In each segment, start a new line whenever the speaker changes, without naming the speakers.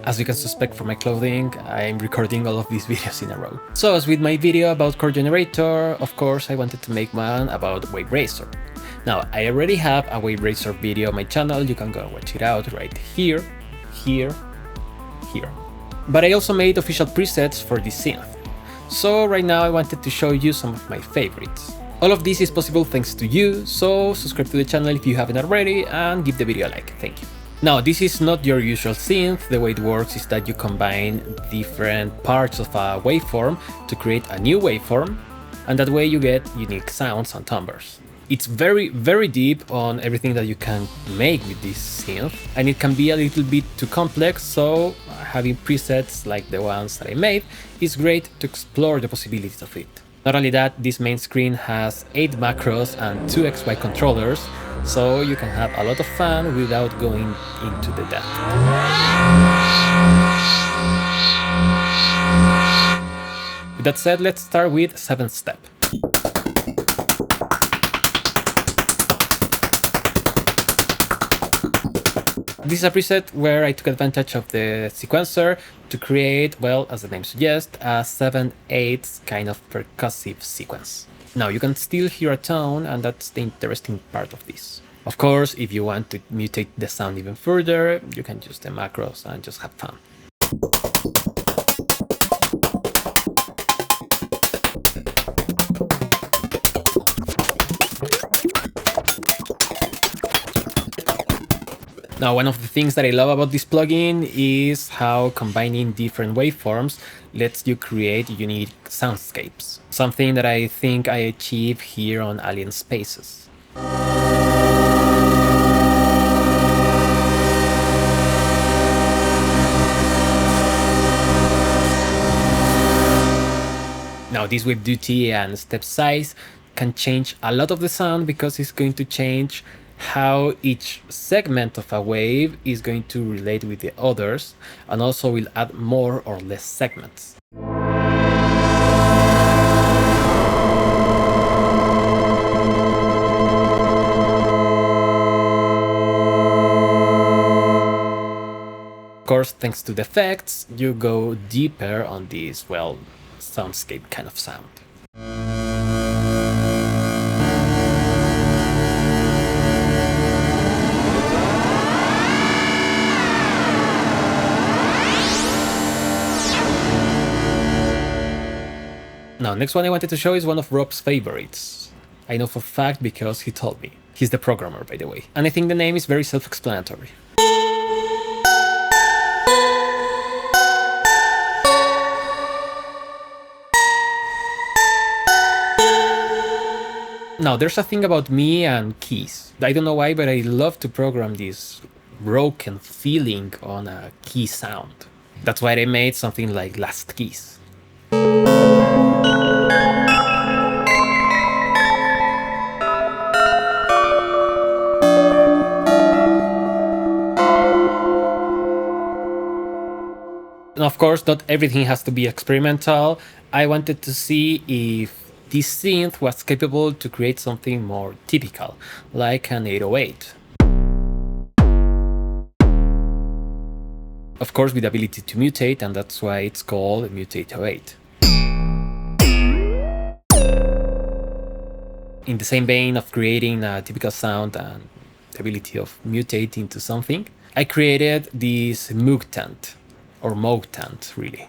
As you can suspect from my clothing, I'm recording all of these videos in a row. So as with my video about chord generator, of course I wanted to make one about Waverazor. Now, I already have a Waverazor video on my channel, you can go and watch it out right here, here, here. But I also made official presets for this synth. So right now I wanted to show you some of my favorites. All of this is possible thanks to you, so subscribe to the channel if you haven't already and give the video a like, thank you. Now, this is not your usual synth. The way it works is that you combine different parts of a waveform to create a new waveform, and that way you get unique sounds and timbres. It's very deep on everything that you can make with this synth, and it can be a little bit too complex, so having presets like the ones that I made is great to explore the possibilities of it. Not only that, this main screen has 8 macros and 2 XY controllers, so you can have a lot of fun without going into the depth. With that said, let's start with 7th step. This is a preset where I took advantage of the sequencer to create, well, as the name suggests, a 7/8 kind of percussive sequence. Now you can still hear a tone, and that's the interesting part of this. Of course, if you want to mutate the sound even further, you can use the macros and just have fun. Now, one of the things that I love about this plugin is how combining different waveforms lets you create unique soundscapes, something that I think I achieve here on Alien Spaces. Now, this wave duty and step size can change a lot of the sound because it's going to change how each segment of a wave is going to relate with the others, and also will add more or less segments. Of course, thanks to the effects, you go deeper on this, well, soundscape kind of sound. Now, next one I wanted to show is one of Rob's favorites. I know for a fact because he told me. He's the programmer, by the way. And I think the name is very self-explanatory. Now, there's a thing about me and keys. I don't know why, but I love to program this broken feeling on a key sound. That's why I made something like Last Keys. And of course, not everything has to be experimental. I wanted to see if this synth was capable to create something more typical, like an 808. Of course, with the ability to mutate, and that's why it's called Mutated 8. In the same vein of creating a typical sound and the ability of mutate into something, I created this Mutated, or Mutated, really.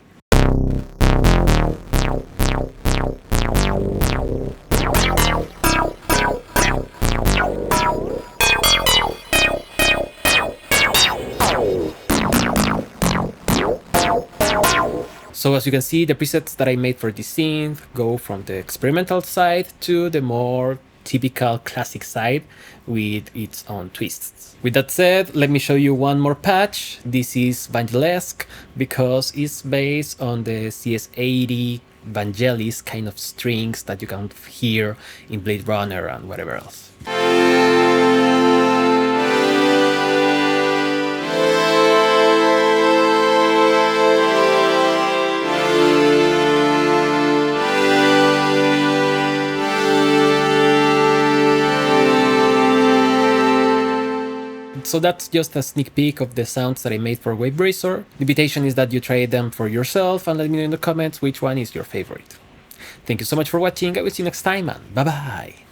So as you can see, the presets that I made for this synth go from the experimental side to the more typical classic side with its own twists. With that said, let me show you one more patch. This is Vangelis because it's based on the CS80 Vangelis kind of strings that you can hear in Blade Runner and whatever else. So that's just a sneak peek of the sounds that I made for Waverazor. The invitation is that you try them for yourself and let me know in the comments which one is your favorite. Thank you so much for watching. I will see you next time, and bye bye!